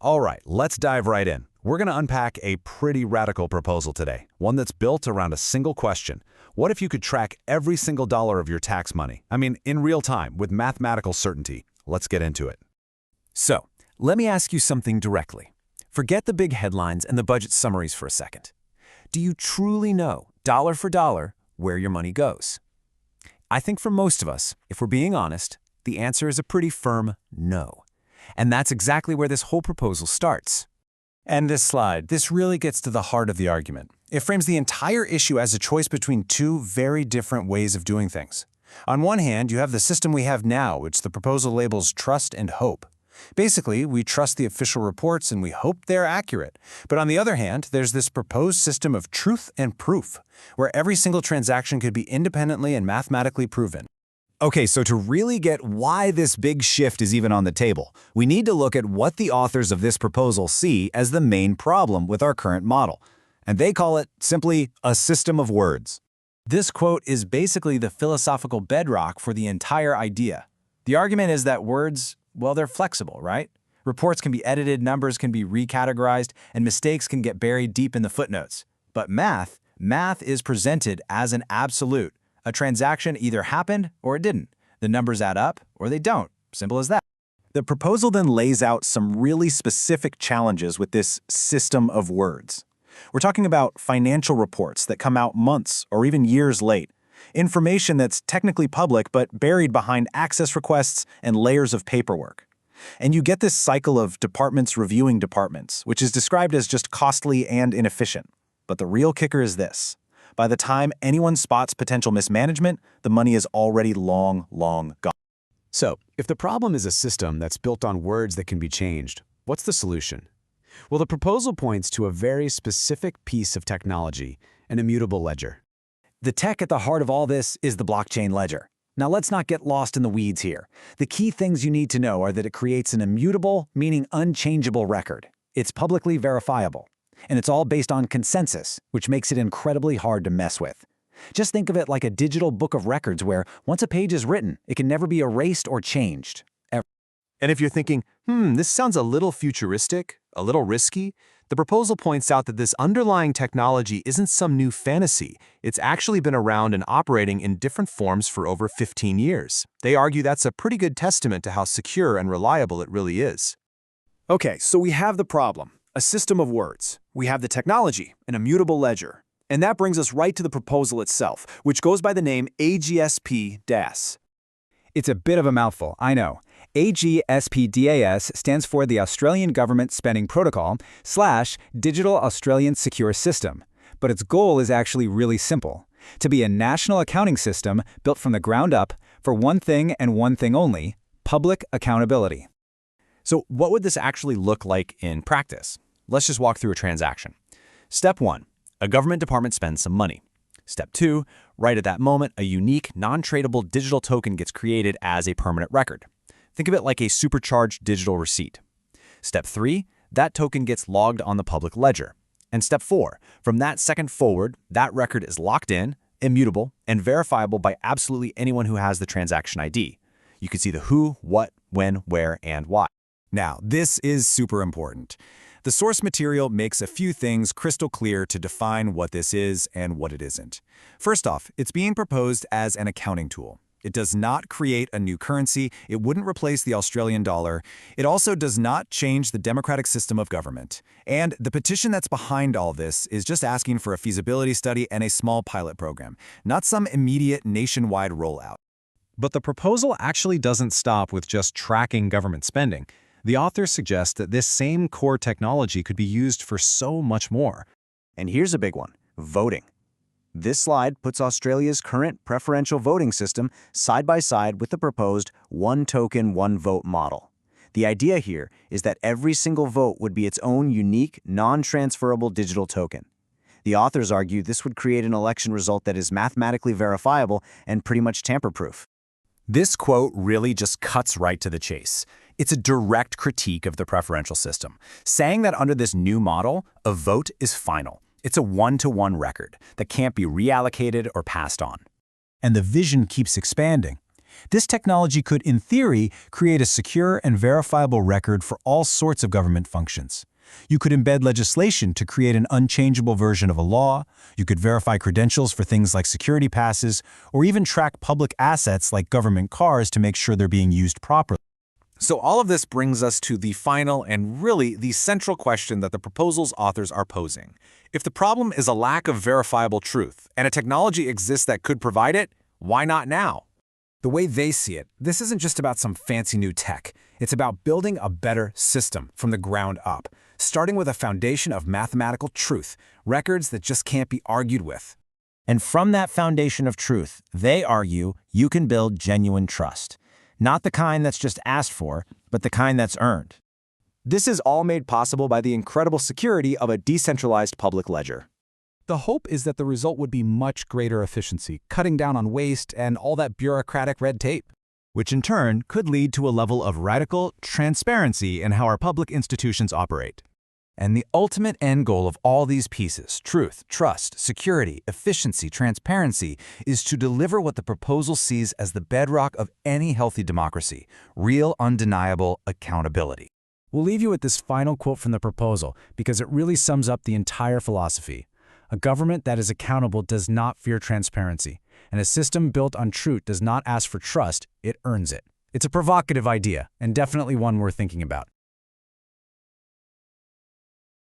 All right, let's dive right in. We're going to unpack a pretty radical proposal today, one that's built around a single question. What if you could track every single dollar of your tax money? I mean, in real time, with mathematical certainty. Let's get into it. So, let me ask you something directly. Forget the big headlines and the budget summaries for a second. Do you truly know, dollar for dollar, where your money goes? I think for most of us, if we're being honest, the answer is a pretty firm no. And that's exactly where this whole proposal starts. And this slide, this really gets to the heart of the argument. It frames the entire issue as a choice between two very different ways of doing things. On one hand, you have the system we have now, which the proposal labels trust and hope. Basically, we trust the official reports and we hope they're accurate. But on the other hand, there's this proposed system of truth and proof, where every single transaction could be independently and mathematically proven. Okay, so to really get why this big shift is even on the table, we need to look at what the authors of this proposal see as the main problem with our current model. And they call it, simply, a system of words. This quote is basically the philosophical bedrock for the entire idea. The argument is that words, well, they're flexible, right? Reports can be edited, numbers can be recategorized, and mistakes can get buried deep in the footnotes. But math is presented as an absolute. A transaction either happened or it didn't. The numbers add up or they don't. Simple as that. The proposal then lays out some really specific challenges with this system of words. We're talking about financial reports that come out months or even years late, information that's technically public but buried behind access requests and layers of paperwork. And you get this cycle of departments reviewing departments, which is described as just costly and inefficient. But the real kicker is this. By the time anyone spots potential mismanagement, the money is already long gone. So, if the problem is a system that's built on words that can be changed, what's the solution? Well, the proposal points to a very specific piece of technology, an immutable ledger. The tech at the heart of all this is the blockchain ledger. Now let's not get lost in the weeds here. The key things you need to know are that it creates an immutable, meaning unchangeable record. It's publicly verifiable. And it's all based on consensus, which makes it incredibly hard to mess with. Just think of it like a digital book of records where, once a page is written, it can never be erased or changed. And if you're thinking, this sounds a little futuristic, a little risky, the proposal points out that this underlying technology isn't some new fantasy. It's actually been around and operating in different forms for over 15 years. They argue that's a pretty good testament to how secure and reliable it really is. Okay, so we have the problem. A system of words. We have the technology, an immutable ledger. And that brings us right to the proposal itself, which goes by the name AGSP-DAS. It's a bit of a mouthful, I know. AGSP-DAS stands for the Australian Government Spending Protocol / Digital Australian Secure System. But its goal is actually really simple: to be a national accounting system built from the ground up for one thing and one thing only: public accountability. So what would this actually look like in practice? Let's just walk through a transaction. Step 1, a government department spends some money. Step 2, right at that moment, a unique, non-tradable digital token gets created as a permanent record. Think of it like a supercharged digital receipt. Step 3, that token gets logged on the public ledger. And step 4, from that second forward, that record is locked in, immutable, and verifiable by absolutely anyone who has the transaction ID. You can see the who, what, when, where, and why. Now, this is super important. The source material makes a few things crystal clear to define what this is and what it isn't. First off, it's being proposed as an accounting tool. It does not create a new currency. It wouldn't replace the Australian dollar. It also does not change the democratic system of government. And the petition that's behind all this is just asking for a feasibility study and a small pilot program, not some immediate nationwide rollout. But the proposal actually doesn't stop with just tracking government spending. The authors suggest that this same core technology could be used for so much more. And here's a big one: voting. This slide puts Australia's current preferential voting system side by side with the proposed one token, one vote model. The idea here is that every single vote would be its own unique, non-transferable digital token. The authors argue this would create an election result that is mathematically verifiable and pretty much tamper-proof. This quote really just cuts right to the chase. It's a direct critique of the preferential system, saying that under this new model, a vote is final. It's a one-to-one record that can't be reallocated or passed on. And the vision keeps expanding. This technology could, in theory, create a secure and verifiable record for all sorts of government functions. You could embed legislation to create an unchangeable version of a law, you could verify credentials for things like security passes, or even track public assets like government cars to make sure they're being used properly. So all of this brings us to the final and really the central question that the proposal's authors are posing. If the problem is a lack of verifiable truth, and a technology exists that could provide it, why not now? The way they see it, this isn't just about some fancy new tech. It's about building a better system from the ground up, starting with a foundation of mathematical truth, records that just can't be argued with. And from that foundation of truth, they argue you can build genuine trust. Not the kind that's just asked for, but the kind that's earned. This is all made possible by the incredible security of a decentralized public ledger. The hope is that the result would be much greater efficiency, cutting down on waste and all that bureaucratic red tape, Which in turn could lead to a level of radical transparency in how our public institutions operate. And the ultimate end goal of all these pieces, truth, trust, security, efficiency, transparency, is to deliver what the proposal sees as the bedrock of any healthy democracy, real, undeniable accountability. We'll leave you with this final quote from the proposal because it really sums up the entire philosophy. A government that is accountable does not fear transparency, and a system built on truth does not ask for trust, it earns it. It's a provocative idea, and definitely one worth thinking about.